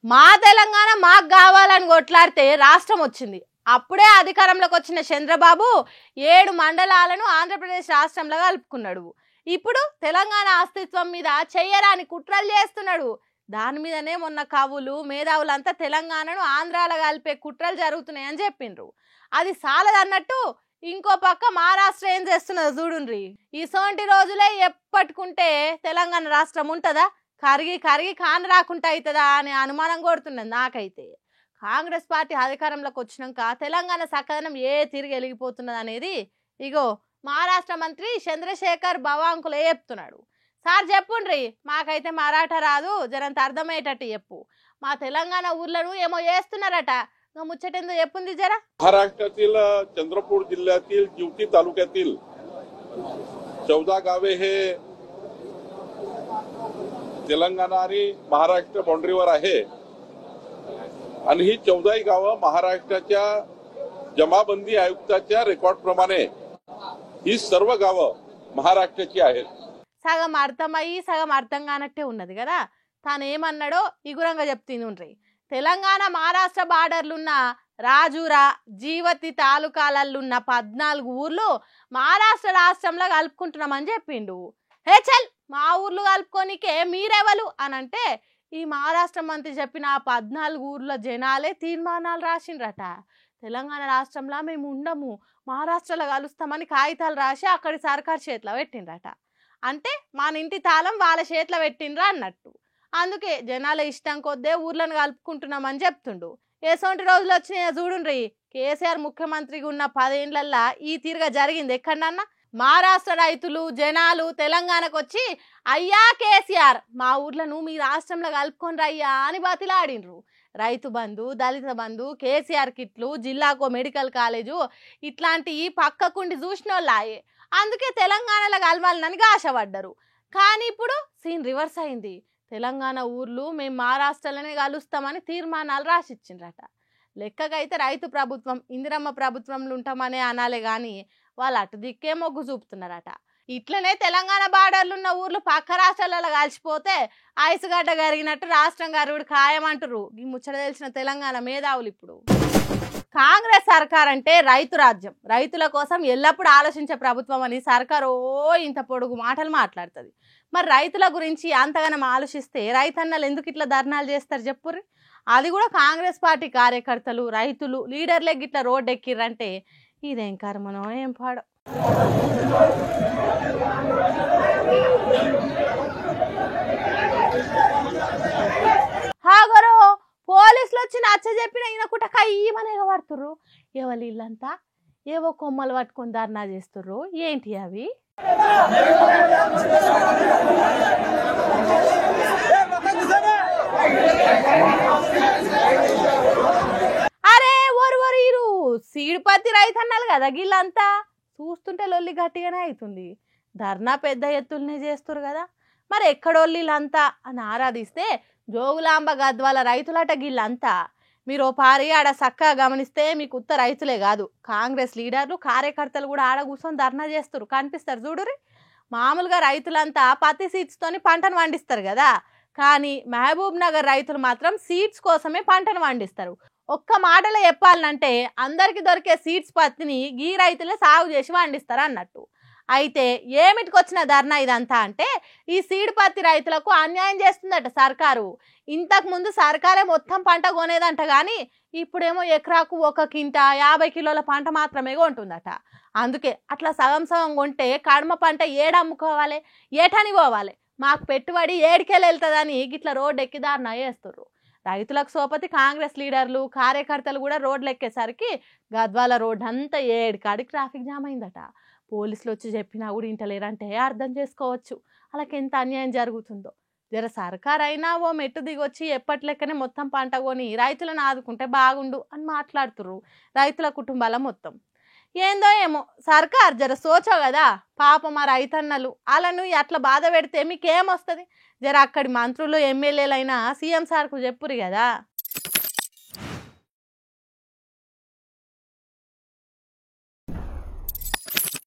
మా తెలంగాణ మాకు కావాలని కొట్లాడితే రాష్ట్రం వచ్చింది. అప్పుడే అధికారంలోకి వచ్చిన చంద్రబాబు 7 మండలాలను ఆంధ్రప్రదేశ్ రాష్ట్రంలో కలుపుకున్నాడు. ఇప్పుడు తెలంగాణ అస్తిత్వం మీద చెయ్యరాని కుట్రలు చేస్తున్నాడు. దాని మీదనే మొన్న కవులు మేధావులంతా తెలంగాణను ఆంధ్రాలో కలిపే కుట్రలు జరుగుతున్నాయని చెప్పిండ్రు. అది సాలదన్నట్టు ఇంకో పక్క మహారాష్ట్ర ఏం చేస్తున్నదో చూడుండ్రి. ఇసోంటి రోజులే ఎప్పటికుంటే తెలంగాణ రాష్ట్రం ఉంటుందా? కరిగి కరిగి కాను రాకుండా అవుతుందా అనే అనుమానం కొడుతున్నది నాకైతే. కాంగ్రెస్ పార్టీ అధికారంలోకి వచ్చినాక తెలంగాణ సకదనం తిరిగి వెలిగిపోతున్నది అనేది ఇగో మహారాష్ట్ర మంత్రి చంద్రశేఖర్ బవాంకులే చెప్తున్నాడు. సార్ చెప్పుండ్రి, మాకైతే మరాఠా రాదు, జరంత అర్థమయ్యేటట్టు చెప్పు. మా తెలంగాణ ఊర్లను ఏమో చేస్తున్నారట, ముచ్చటెందో చెప్పుంది జరా. महाराष्ट्रातील चंद्रपूर जिल्ह्यातील जिवती तालुक्यातील 14 गावे हे तेलंगणा आणि महाराष्ट्र बाउंड्रीवर आहे आणि ही 14 गावं महाराष्ट्राच्या जमाबंदी आयुक्ताच्या रेकॉर्ड प्रमाणे ही सर्व गावं महाराष्ट्राची आहेत. సగం అర్థమయ్యి సగం అర్థం కానట్టే ఉన్నది కదా. తానేమన్నాడో ఇగురంగా చెప్తుంది. తెలంగాణ మహారాష్ట్ర బార్డర్లున్న రాజూరా జీవతి తాలూకాలల్లున్న 14 ఊర్లు మహారాష్ట్ర రాష్ట్రంలో కలుపుకుంటున్నామని చెప్పిండు. హే చల్, మా ఊర్లు కలుపుకోనికే మీరెవలు అని అంటే ఈ మహారాష్ట్ర మంత్రి చెప్పిన 14 ఊర్ల జనాలే తీర్మానాలు రాసిండ్రట. తెలంగాణ రాష్ట్రంలో మేము ఉండము, మహారాష్ట్రలో కలుస్తామని కాగితాలు రాసి అక్కడి సర్కారు చేతిలో పెట్టిండ్రట. అంటే మన ఇంటి తాళం వాళ్ళ చేతిలో పెట్టిండ్రా అన్నట్టు. అందుకే జనాల ఇష్టం కొద్దే ఊర్లను కలుపుకుంటున్నామని చెప్తుండు. ఎసోంటి రోజులు వచ్చినాయో చూడుండ్రి. కేసీఆర్ ముఖ్యమంత్రిగా ఉన్న 10 ఏళ్లల్లా ఈ తీరుగా జరిగింది ఎక్కడన్నా? మహారాష్ట్ర రైతులు జనాలు తెలంగాణకు వచ్చి అయ్యా కేసీఆర్ మా ఊర్లను మీ రాష్ట్రంలో కలుపుకొని రయ్యా అని బతిలాడిండ్రు. రైతు బంధు, దళిత బంధు, కేసీఆర్ కిట్లు, జిల్లాకో మెడికల్ కాలేజు ఇట్లాంటివి పక్కకుండి చూసినోళ్ళాయే. అందుకే తెలంగాణలో కలవాలని ఆశపడ్డారు. కానీ ఇప్పుడు సీన్ రివర్స్ అయింది. తెలంగాణ ఊర్లు మేము మహారాష్ట్రలోనే కలుస్తామని తీర్మానాలు రాసిచ్చిండ్రట. లెక్కకైతే రైతు ప్రభుత్వం ఇందిరమ్మ ప్రభుత్వంలో ఉంటామనే అనాలే కానీ వాళ్ళు అటు దిక్కే మొగ్గు చూపుతున్నారట. ఇట్లనే తెలంగాణ బార్డర్లు ఉన్న ఊర్లు పక్క రాష్ట్రాలలో కలిసిపోతే ఐసుగడ్డ కరిగినట్టు రాష్ట్రం గరుగుడు ఖాయమంటారు ఈ ముచ్చట తెలిసిన తెలంగాణ మేధావులు. ఇప్పుడు కాంగ్రెస్ సర్కార్ అంటే రైతు రాజ్యం, రైతుల కోసం ఎల్లప్పుడూ ఆలోచించే ప్రభుత్వం అని సర్కారు ఇంత పొడుగు మాటలు మాట్లాడుతుంది. మరి రైతుల గురించి అంతగానం ఆలోచిస్తే రైతన్నలు ఎందుకు ఇట్లా ధర్నాలు చేస్తారు చెప్పుర్రి? అది కూడా కాంగ్రెస్ పార్టీ కార్యకర్తలు రైతులు లీడర్లే గిట్లా రోడ్డు ఎక్కిర్రంటే ఇదేం కర్మనో ఏం పాడో. హాగరో పోలీసులు వచ్చి నచ్చ చెప్పిన ఈయనకుట కయ్యమనే పడుతుర్రు. ఎవరు ఇల్లంతా ఏవో కొమ్మలు పట్టుకొని ధర్నా చేస్తుర్రు. ఏంటి అవి? అరే ఒరు సీడుపత్తి రైతన్నలు కదా గిల్లంతా. చూస్తుంటే లొల్లి గట్టిగానే అవుతుంది. ధర్నా పెద్ద ఎత్తులనే చేస్తురు కదా. మరి ఎక్కడోళ్ళంతా అని ఆరాధిస్తే జోగులాంబ గద్వాల రైతులట గిల్లంతా. మీరు పారి ఆడ చక్కగా గమనిస్తే మీకు ఉత్త రైతులే కాదు, కాంగ్రెస్ లీడర్లు కార్యకర్తలు కూడా ఆడ కూర్చొని ధర్నా చేస్తారు, కనిపిస్తారు చూడురి. మామూలుగా రైతులంతా పత్తి సీడ్స్తోని పంటను పండిస్తారు కదా, కానీ మహబూబ్ నగర్ రైతులు మాత్రం సీడ్స్ కోసమే పంటను పండిస్తారు. ఒక్క మాటలో చెప్పాలంటే అందరికి దొరికే సీడ్స్ పత్తిని గీ రైతులే సాగు చేసి పండిస్తారు అన్నట్టు. అయితే ఏమిటికొచ్చిన ధర్నా ఇదంతా అంటే ఈ సీడ్ పత్తి రైతులకు అన్యాయం చేస్తుందట సర్కారు. ఇంతకు ముందు సర్కారే మొత్తం పంట కొనేదంట, కానీ ఇప్పుడేమో ఎకరాకు 1 కింటా 50 కిలోల పంట మాత్రమే కొంటుందట. అందుకే అట్లా సగం సగం కొంటే కడమ పంట ఏడమ్ముకోవాలి, ఏటని పోవాలి, మాకు పెట్టుబడి ఏడికెళ్ళి వెళ్తుందని గిట్లా రోడ్డు ఎక్కి ధర్నా చేస్తుర్రు. రైతులకు సోపతి కాంగ్రెస్ లీడర్లు కార్యకర్తలు కూడా రోడ్లు ఎక్కేసరికి గద్వాల రోడ్ అంతా 7 కాడికి ట్రాఫిక్ జామ్ అయిందట. పోలీసులు వచ్చి చెప్పినా కూడా ఇంటలేరంటే అర్థం చేసుకోవచ్చు వాళ్ళకి ఎంత అన్యాయం జరుగుతుందో. జర సర్కార్ అయినా ఓ మెట్టు దిగొచ్చి ఎప్పటి లెక్కనే మొత్తం పంట కొని రైతులను ఆదుకుంటే బాగుండు అని మాట్లాడుతుర్రు రైతుల కుటుంబాల మొత్తం. ఏందో ఏమో సర్కార్ జర సోచో కదా, పాపం మా రైతన్నలు వాళ్ళను అట్లా బాధ పెడితే మీకేమొస్తుంది? జర అక్కడి మంత్రులు ఎమ్మెల్యేలైనా సీఎం సార్కు చెప్పురు కదా.